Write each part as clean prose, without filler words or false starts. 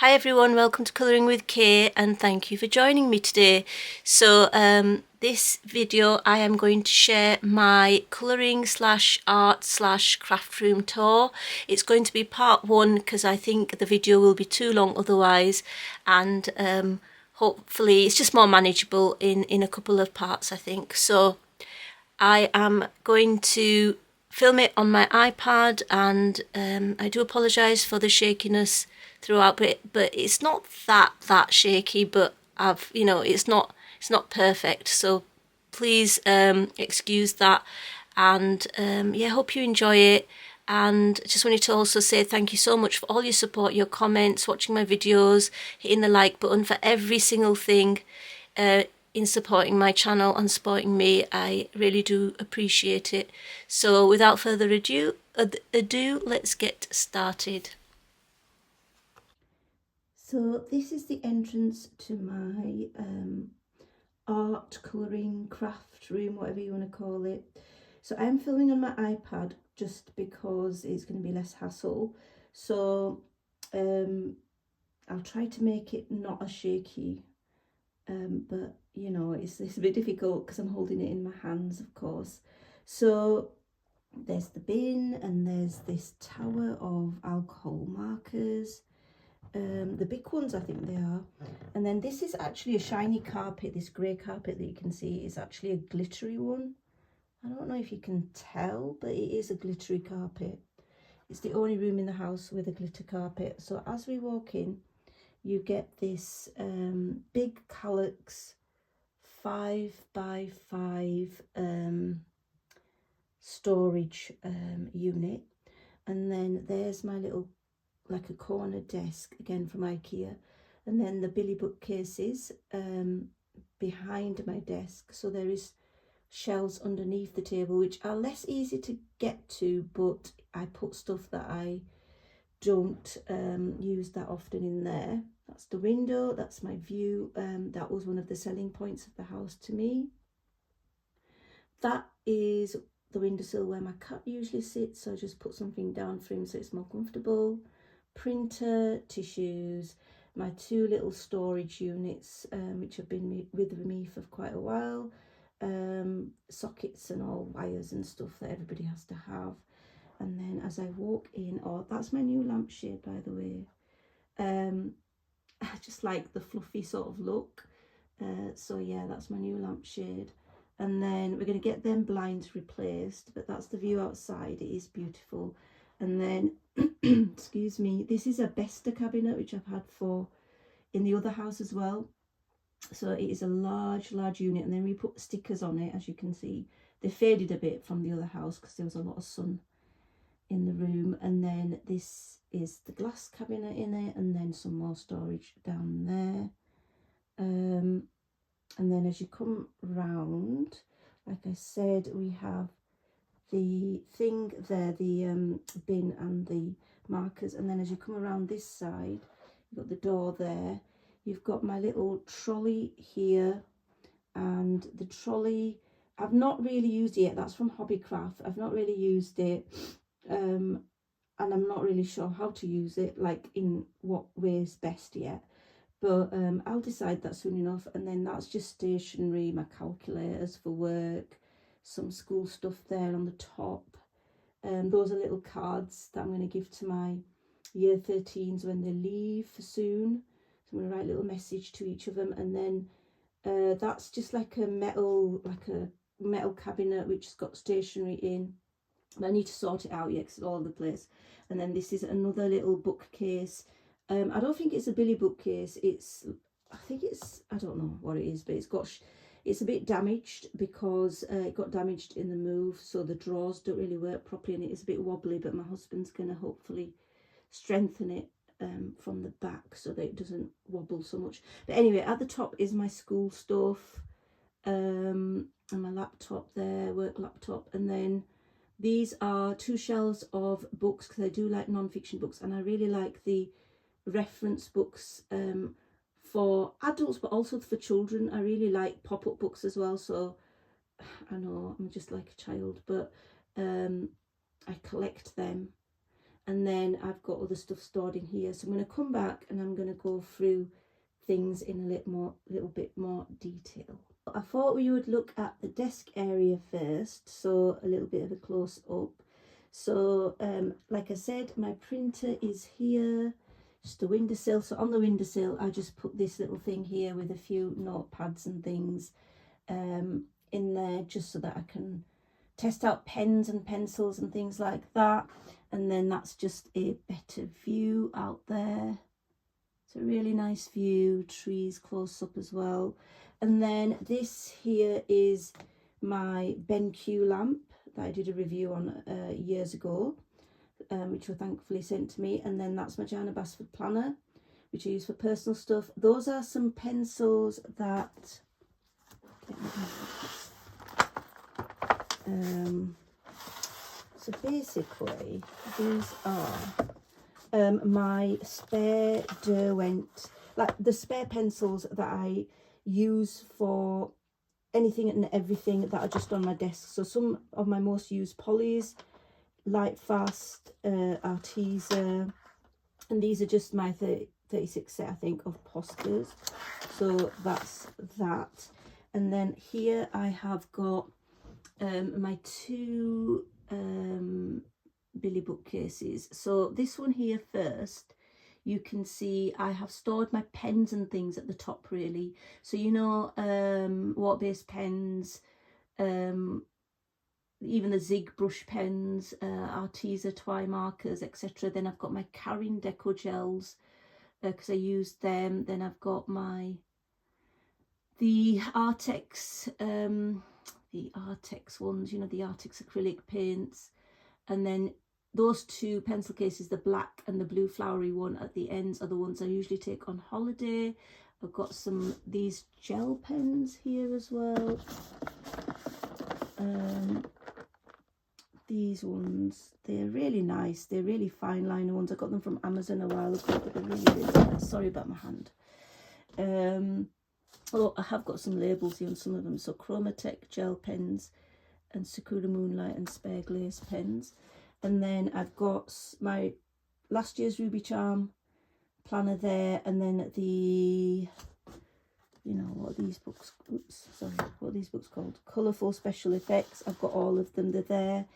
Hi everyone, welcome to Colouring with Kay and thank you for joining me today. So this video I am going to share my colouring / art / craft room tour. It's going to be part one because I think the video will be too long otherwise, and hopefully it's just more manageable in a couple of parts I think. So I am going to film it on my iPad, and I do apologise for the shakiness throughout, but it's not that shaky, but it's not perfect, so please excuse that. And yeah, hope you enjoy it. And just wanted to also say thank you so much for all your support, your comments, watching my videos, hitting the like button, for every single thing in supporting my channel and supporting me. I really do appreciate it. So without further ado, let's get started. So this is the entrance to my art, colouring, craft room, whatever you want to call it. So I'm filming on my iPad just because it's going to be less hassle. So I'll try to make it not as shaky, but you know, it's a bit difficult because I'm holding it in my hands, of course. So there's the bin, and there's this tower of alcohol markers. The big ones, I think they are. And then this is actually a shiny carpet. This grey carpet that you can see is actually a glittery one. I don't know if you can tell, but it is a glittery carpet. It's the only room in the house with a glitter carpet. So as we walk in, you get this big calyx 5x5 storage unit. And then there's my little, like a corner desk, again from IKEA. And then the Billy bookcases behind my desk. So there is shelves underneath the table, which are less easy to get to, but I put stuff that I don't use that often in there. That's the window, that's my view. That was one of the selling points of the house to me. That is the windowsill where my cat usually sits, so I just put something down for him so it's more comfortable. Printer, tissues, my two little storage units, which have been with me for quite a while. Sockets and all wires and stuff that everybody has to have. And then as I walk in, oh, that's my new lampshade, by the way. I just like the fluffy sort of look. So yeah, that's my new lampshade. And then we're going to get them blinds replaced, but that's the view outside. It is beautiful. And then, excuse me, this is a Besta cabinet, which I've had for in the other house as well. So it is a large unit, and then we put stickers on it, as you can see. They faded a bit from the other house because there was a lot of sun in the room. And then this is the glass cabinet in it, and then some more storage down there. And then as you come round, like I said, we have the thing there, the bin and the markers. And then as you come around this side, you've got the door there. You've got my little trolley here, and the trolley I've not really used it yet. That's from Hobbycraft. I've not really used it, and I'm not really sure how to use it, like in what way is best yet. But I'll decide that soon enough. And then that's just stationery, my calculators for work, some school stuff there on the top. Those are little cards that I'm going to give to my year 13s when they leave soon. So I'm going to write a little message to each of them. And then that's just like a metal cabinet which has got stationery in. And I need to sort it out yet because it's all over the place. And then this is another little bookcase. I don't think it's a Billy bookcase. I think it's, I don't know what it is, but it's a bit damaged because it got damaged in the move. So the drawers don't really work properly, and it is a bit wobbly, but my husband's going to hopefully strengthen it from the back so that it doesn't wobble so much. But anyway, at the top is my school stuff, and my laptop there, work laptop. And then these are two shelves of books, because I do like non-fiction books, and I really like the reference books for adults but also for children. I really like pop-up books as well, so I know I'm just like a child, but I collect them. and then I've got other stuff stored in here. So I'm going to come back and I'm going to go through things in a little bit more detail. I thought we would look at the desk area first, so a little bit of a close up. So like I said, my printer is here, just a windowsill. So on the windowsill I just put this little thing here with a few notepads and things in there, just so that I can test out pens and pencils and things like that. And then that's just a better view out there. It's a really nice view, trees close up as well. And then this here is my BenQ lamp that I did a review on years ago, which were thankfully sent to me. And then that's my Jana Basford planner, which I use for personal stuff. Those are some pencils that so basically these are my spare Derwent, like the spare pencils that I use for anything and everything that are just on my desk. So some of my most used Polly's, Lightfast, Arteza, and these are just my 36 set, I think, of Posters. So that's that. And then here I have got my two Billy bookcases. So this one here first, you can see I have stored my pens and things at the top, really. So you know, water-based pens, even the Zig brush pens, Arteza Twi markers, etc. Then I've got my Karin Deco gels because I used them. Then I've got the Artex ones, you know, the Artex acrylic paints. And then those two pencil cases, the black and the blue flowery one at the ends, are the ones I usually take on holiday. I've got these gel pens here as well. These ones, they're really nice. They're really fine liner ones. I got them from Amazon a while ago, but they're really, really nice. Sorry about my hand. Oh, I have got some labels here on some of them. So Chromatech gel pens and Sakura Moonlight and Spare Glaze pens. And then I've got my last year's Ruby Charm planner there. And then the, you know, what are these books? Oops, sorry. What are these books called? Colourful Special Effects. I've got all of them. They're there.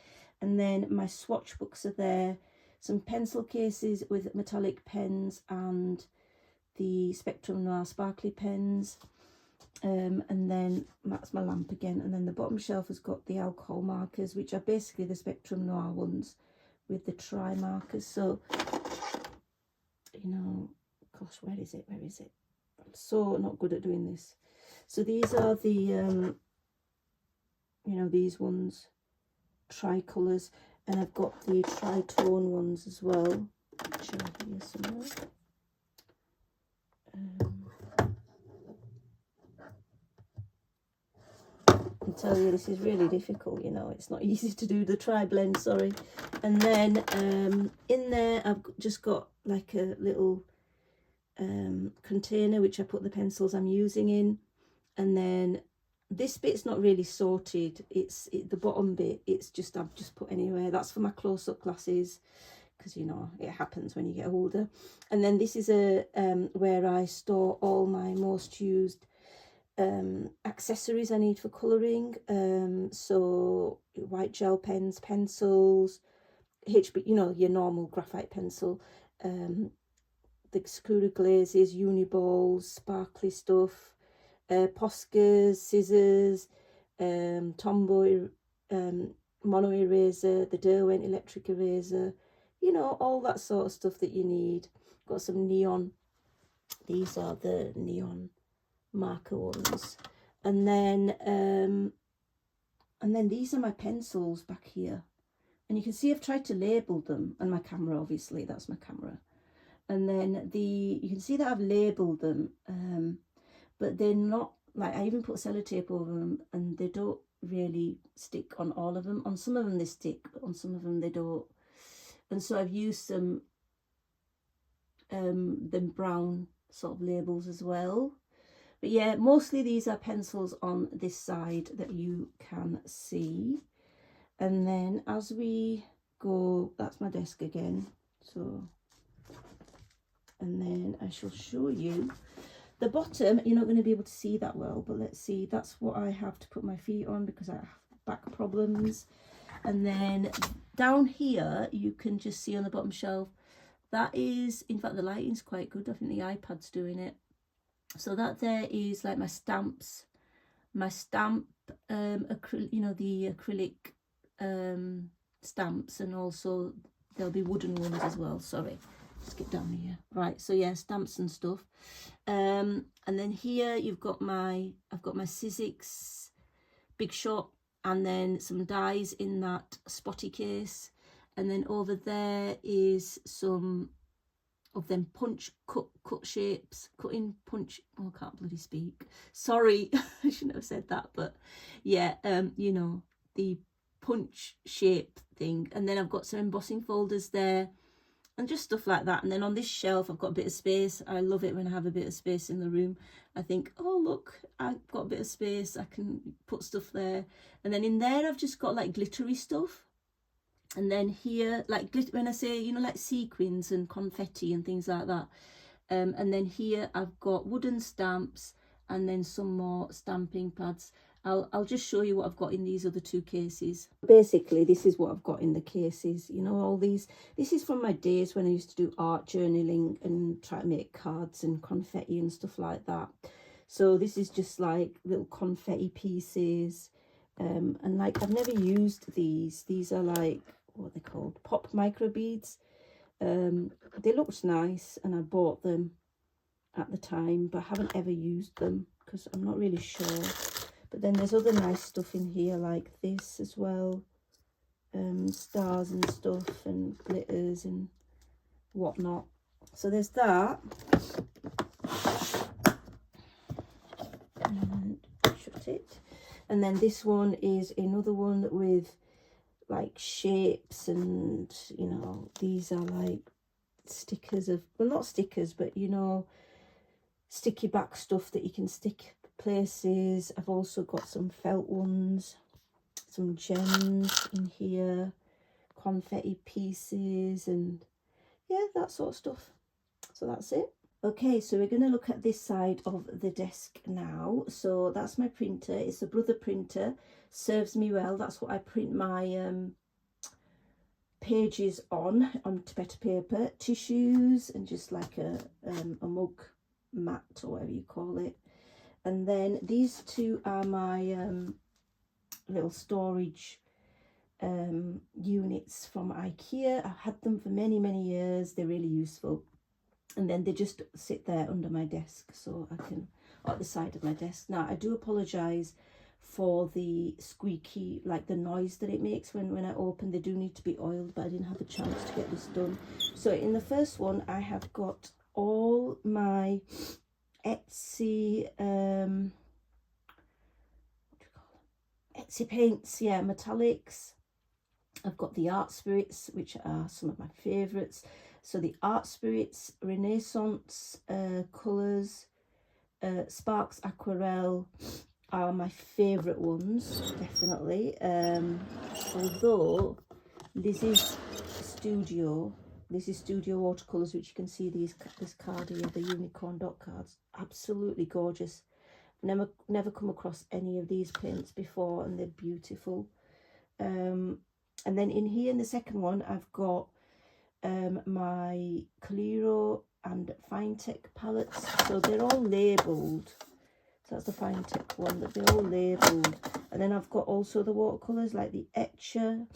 And then my swatch books are there. Some pencil cases with metallic pens and the Spectrum Noir sparkly pens. And then that's my lamp again. And then the bottom shelf has got the alcohol markers, which are basically the Spectrum Noir ones with the tri markers. So, you know, gosh, where is it? Where is it? I'm so not good at doing this. So these are the, you know, these ones, tricolours. And I've got the tritone ones as well, which are here somewhere. I tell you, this is really difficult, you know, it's not easy to do the tri-blend, sorry. And then in there I've just got like a little container which I put the pencils I'm using in. And then this bit's not really sorted, the bottom bit, it's just, I've just put anywhere. That's for my close-up glasses, because you know it happens when you get older. And then this is where I store all my most used accessories I need for colouring. So white gel pens, pencils, HB, you know, your normal graphite pencil, the Sakura glazes, uniballs, sparkly stuff, Poscas, scissors, Tomboy mono eraser, the Derwent electric eraser, you know, all that sort of stuff that you need. Got some neon, these are the neon marker ones. And then these are my pencils back here, and you can see I've tried to label them, and my camera, obviously that's my camera. And then you can see that I've labeled them, but they're not, like, I even put sellotape over them and they don't really stick on all of them. On some of them they stick, but on some of them they don't. And so I've used some them brown sort of labels as well. But yeah, mostly these are pencils on this side that you can see. And then as we go, that's my desk again. So, and then I shall show you the bottom. You're not going to be able to see that well, but let's see. That's what I have to put my feet on because I have back problems. And then down here, you can just see on the bottom shelf, that is, in fact, the lighting's quite good. I think the iPad's doing it. So that there is like my stamps, my stamp, you know, the acrylic stamps, and also there'll be wooden ones as well. Sorry, let's get down here. Right, so yeah, stamps and stuff. And then here you've got I've got my Sizzix Big Shot, and then some dies in that spotty case. And then over there is some of them punch cut shapes, cutting punch. Oh, I can't bloody speak. Sorry, I shouldn't have said that, but yeah, you know, the punch shape thing. And then I've got some embossing folders there and just stuff like that. And then on this shelf, I've got a bit of space. I love it when I have a bit of space in the room. I think, oh, look, I've got a bit of space. I can put stuff there. And then in there, I've just got like glittery stuff. And then here, like when I say, you know, like sequins and confetti and things like that. And then here I've got wooden stamps and then some more stamping pads. I'll just show you what I've got in these other two cases. Basically, this is what I've got in the cases. You know, all these. This is from my days when I used to do art journaling and try to make cards and confetti and stuff like that. So this is just like little confetti pieces. And like, I've never used these. These are like, what are they called? Pop micro beads. They looked nice and I bought them at the time, but I haven't ever used them because I'm not really sure. But then there's other nice stuff in here like this as well. Stars and stuff and glitters and whatnot. So there's that. And shut it. And then this one is another one with like shapes, and you know, these are like stickers of, well, not stickers, but you know, sticky back stuff that you can stick places. I've also got some felt ones, some gems in here, confetti pieces, and yeah, that sort of stuff. So that's it. Okay, so we're going to look at this side of the desk now. So that's my printer. It's a Brother printer. Serves me well. That's what I print my pages onto better paper. Tissues and just like a mug mat or whatever you call it. And then these two are my little storage units from IKEA. I've had them for many, many years. They're really useful. And then they just sit there under my desk, so I can, at the side of my desk. Now, I do apologise for the squeaky, like the noise that it makes when I open. They do need to be oiled, but I didn't have a chance to get this done. So in the first one, I have got all my Etsy, what do you call them? Etsy paints, yeah, metallics. I've got the Art Spirits, which are some of my favourites. So the Art Spirits, Renaissance colours, Sparks Aquarelle are my favourite ones, definitely. Although Lizzie's Studio Watercolors, which you can see this card here, the unicorn dot cards, absolutely gorgeous. Never come across any of these paints before, and they're beautiful. And then in here, in the second one, I've got my Coliro and Finetech palettes. So they're all labelled. So that's the Finetech one, but they're all labelled. And then I've got also the watercolours, like the Etcher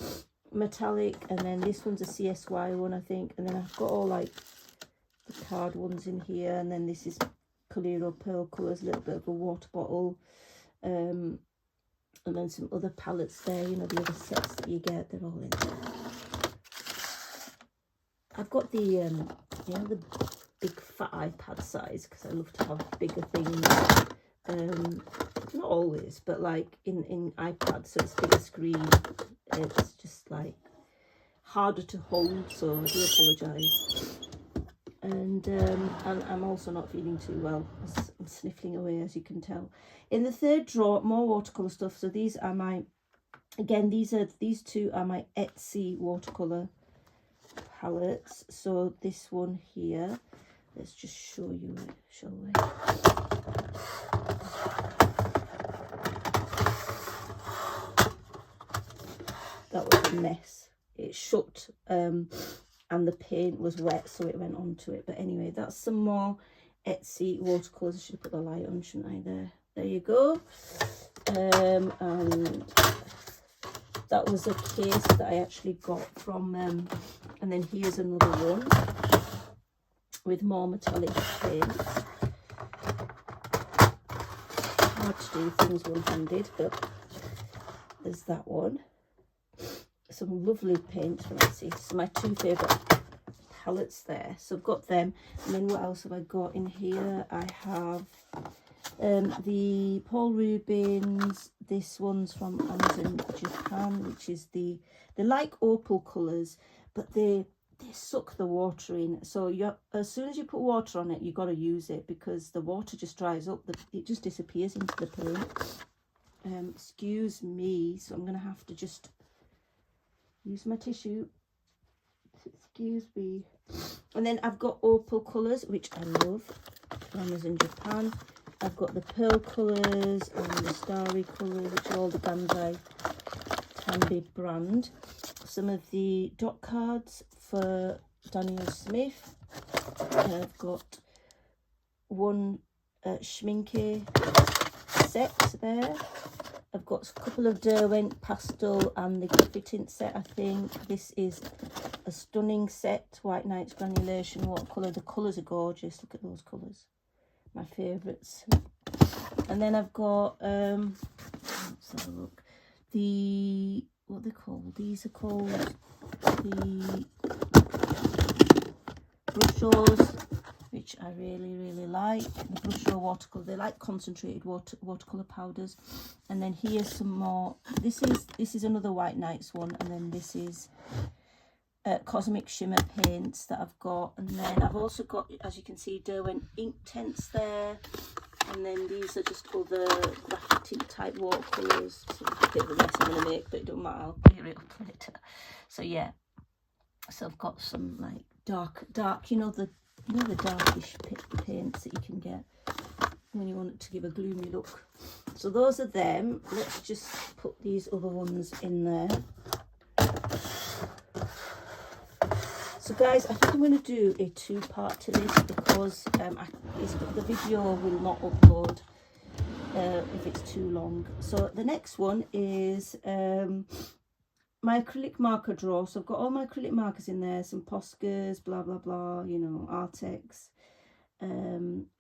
metallic, and then this one's a CSY one, I think. And then I've got all like the card ones in here, and then this is Coliro Pearl Colours, a little bit of a water bottle. And then some other palettes there, you know, the other sets that you get, they're all in there. I've got the, you know, the big fat iPad size, because I love to have bigger things. Not always, but like in iPad, so it's bigger screen. It's just like harder to hold, so I do apologise. And I'm also not feeling too well. I'm sniffling away, as you can tell. In the third drawer, more watercolour stuff. So these are my Again, these two are my Etsy watercolor palettes. So this one here, let's just show you it, shall we? That was a mess. It shut and the paint was wet, so it went onto it. But anyway, that's some more Etsy watercolors. I should have put the light on, shouldn't I? There you go. And that was a case that I actually got from and then here's another one with more metallic paints. Hard to do things one-handed, but there's that one. Some lovely paints from Etsy. So my two favourite palettes there. So I've got them. And then what else have I got in here? I have the Paul Rubens. This one's from Amazon Japan, which is they're like opal colours, but they suck the water in. So as soon as you put water on it, you've got to use it, because the water just dries up. It just disappears into the paint. Excuse me. So I'm going to have to just use my tissue. Excuse me. And then I've got opal colours, which I love, from Amazon Japan. I've got the pearl colours and the starry colours, which are all the Banzai Tandy brand. Some of the dot cards for Daniel Smith. I've got one Schminke set there. I've got a couple of Derwent pastel and the Griffith tint set, I think. This is a stunning set, White Nights Granulation watercolour. The colours are gorgeous. Look at those colours. My favourites. And then I've got, let's have a look. What are they called? These are called the Brushos, which I really like. The Brusho watercolour. They're like concentrated watercolour powders. And then here's some more. This is another White Nights one, and then this is Cosmic Shimmer paints that I've got. And then I've also got, as you can see, Derwent ink tents there. And then these are just other graphic tint type watercolours. So a bit of a mess I'm going to make, but it don't matter, I'll clear it up later. So yeah, so I've got some like dark, you know the darkish paints that you can get when you want it to give a gloomy look. So those are them. Let's just put these other ones in there. So guys, I think I'm going to do a two-part to this, because the video will not upload if it's too long. So the next one is my acrylic marker drawer. So I've got all my acrylic markers in there, some Poscas, blah blah blah, you know, Artex,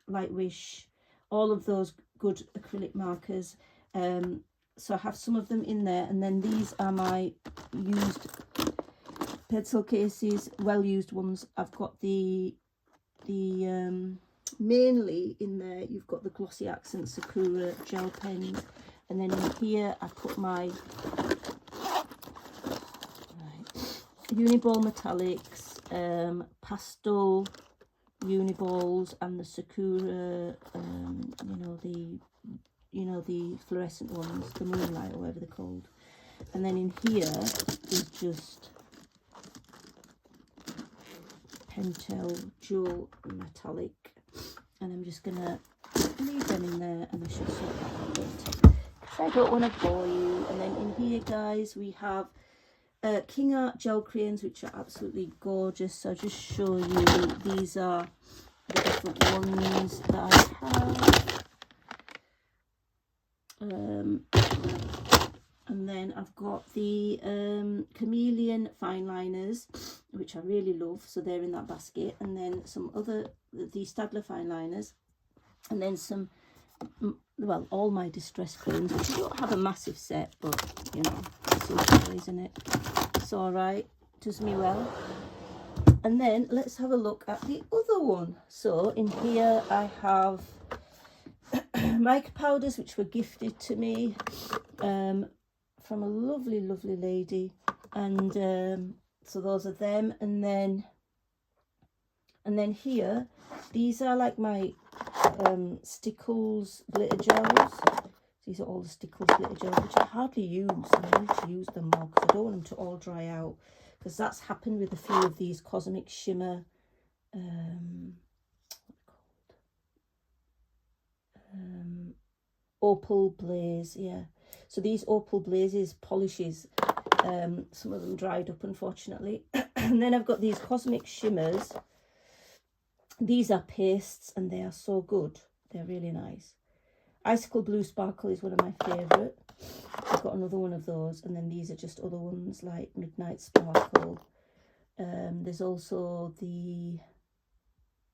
Light Wish, all of those good acrylic markers. So I have some of them in there, and then these are my used pencil cases, well used ones. I've got the mainly in there you've got the Glossy Accent Sakura gel pens, and then in here I put my Uniball metallics, pastel Uniballs, and the Sakura, the fluorescent ones, the Moonlight or whatever they're called. And then in here is just Pentel Jewel Metallic, and I'm just gonna leave them in there, and I should sort that out later, because I don't want to bore you. And then in here, guys, we have King Art gel crayons, which are absolutely gorgeous. So I'll just show you, these are the different ones that I have. And then I've got the Chameleon fine liners, which I really love, so they're in that basket. And then some other, the Staedtler fine liners, and then some, well, all my distress crayons, which I don't have a massive set, but you know, it's okay, isn't it? It's all right, does me well. And then let's have a look at the other one. So in here I have mica powders, which were gifted to me from a lovely lady, and so those are them. And then here, these are like my Stickles glitter gels. So These are all the Stickles glitter gels, which I hardly use, and I need to use them more because I don't want them to all dry out, because that's happened with a few of these Cosmic Shimmer Opal Blaze, yeah. So these Opal Blazes polishes, some of them dried up, unfortunately. And then I've got these Cosmic Shimmers. These are pastes, and they are so good. They're really nice. Icicle Blue Sparkle is one of my favourite. I've got another one of those, and then these are just other ones like Midnight Sparkle. There's also the,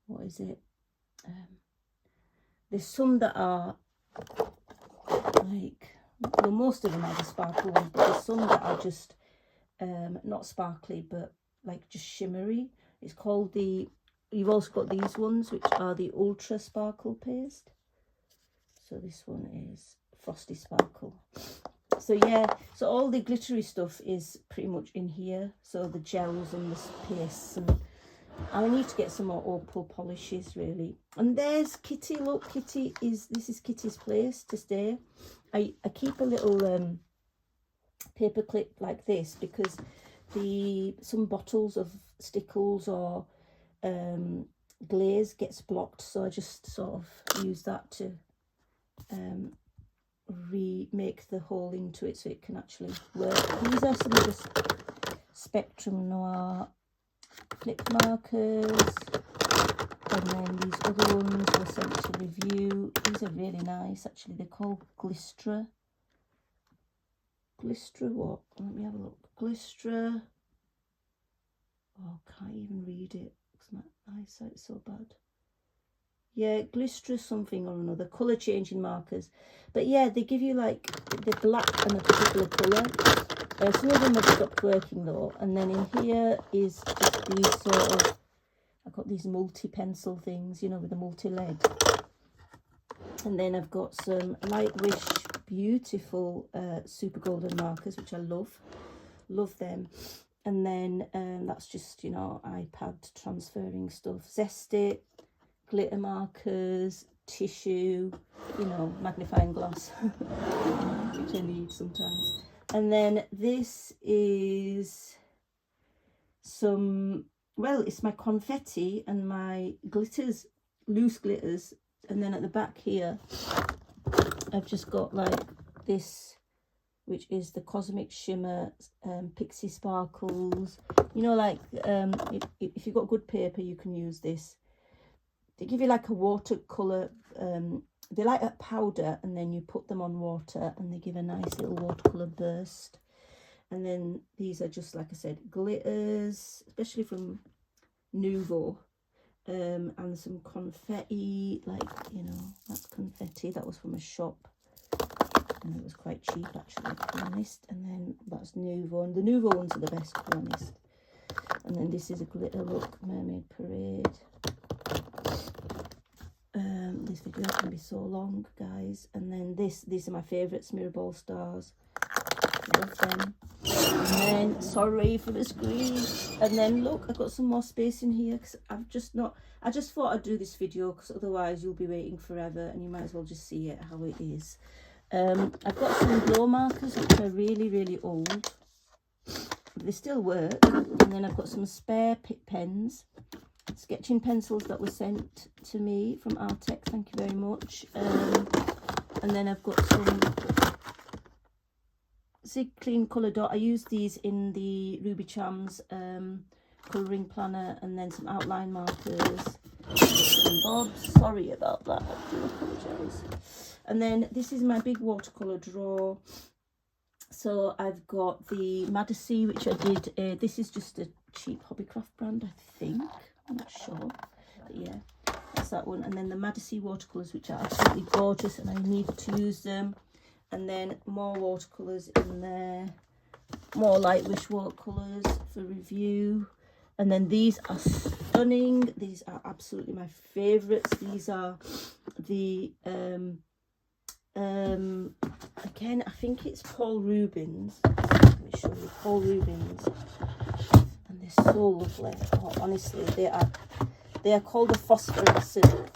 what is it? There's some that are like, well, most of them are the sparkle ones, but there's some that are just not sparkly, but like just shimmery. It's called the, you've also got these ones, which are the Ultra Sparkle Paste. So this one is Frosty Sparkle. So yeah, so all the glittery stuff is pretty much in here. So the gels and the pastes, and I need to get some more opal polishes really. And there's Kitty. Look, Kitty is, this is Kitty's place to stay. I keep a little paper clip like this because some bottles of Stickles or glaze gets blocked, so I just sort of use that to remake the hole into it so it can actually work. These are some of the Spectrum Noir flip markers, and then these other ones were sent to review. These are really nice actually. They're called Glistra what? Let me have a look. Glistra, oh, can't even read it because my eyesight's so bad. Yeah, Glistra something or another, colour changing markers. But yeah, they give you like the black and a particular colour. Some of them have stopped working though. And then in here is just these sort of, I've got these multi-pencil things, you know, with a multi-lead. And then I've got some Light Wish beautiful super golden markers, which I love them. And then that's just, you know, iPad transferring stuff. Zesty, glitter markers, tissue, you know, magnifying glass, which I need sometimes. And then this is some, well, it's my confetti and my glitters, loose glitters. And then at the back here, I've just got like this, which is the Cosmic Shimmer Pixie Sparkles. You know, like if you've got good paper, you can use this. They give you like a watercolour, they like a powder, and then you put them on water and they give a nice little watercolour burst. And then these are just, like I said, glitters, especially from Nuvo. And some confetti, like, you know, that's confetti. That was from a shop, and it was quite cheap actually, to be honest. And then that's Nuvo, and the Nuvo ones are the best, to be honest. And then this is a glitter look, Mermaid Parade. This video can be so long, guys. And then these are my favourites, Mirrorball Stars. Love them. And then, sorry for the screen. And then look, I've got some more space in here because I just thought I'd do this video because otherwise you'll be waiting forever and you might as well just see it how it is. I've got some glow markers which are really old, but they still work. And then I've got some spare pick pens, sketching pencils that were sent to me from Artec, thank you very much. And then I've got some Zig Clean Colour Dot. I use these in the Ruby Charms colouring planner, and then some outline markers, and bobs. Sorry about that, I do apologise. And then this is my big watercolour drawer. So I've got the Madison, which I did, this is just a cheap Hobbycraft brand, I think, I'm not sure, but yeah, that's that one. And then the Madison watercolours, which are absolutely gorgeous and I need to use them. And then more watercolours in there, more Light Wish watercolours for review. And then these are stunning. These are absolutely my favourites. These are the, again, I think it's Paul Rubens. Let me show you, Paul Rubens. And they're so lovely. Oh, honestly, they are called the phosphorescent.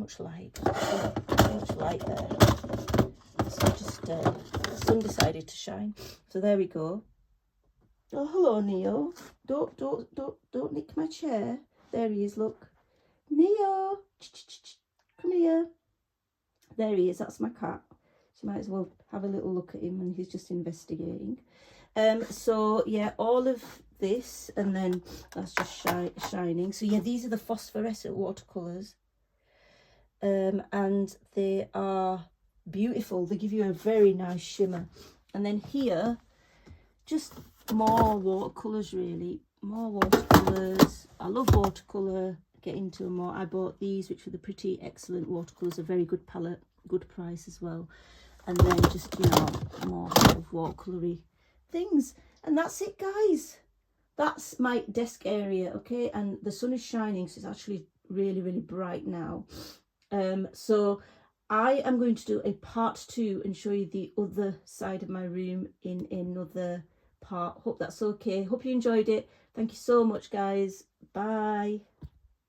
much light. Too much light there. So just the sun decided to shine. So there we go. Oh, hello, Neo. Don't nick my chair. There he is. Look, Neo. Come here. There he is. That's my cat. So might as well have a little look at him, and he's just investigating. So yeah, all of this, and then that's just shining. So yeah, these are the phosphorescent watercolors, and they are beautiful. They give you a very nice shimmer. And then here, just more watercolors, really, more watercolors. I love watercolor. Get into them more. I bought these, which were the Pretty Excellent watercolors, a very good palette, good price as well. And then just, you know, more sort of watercolory things. And that's it, guys. That's my desk area, okay? And the sun is shining, so it's actually really, really bright now. So I am going to do a part 2 and show you the other side of my room in another part. Hope that's okay. Hope you enjoyed it. Thank you so much, guys. Bye.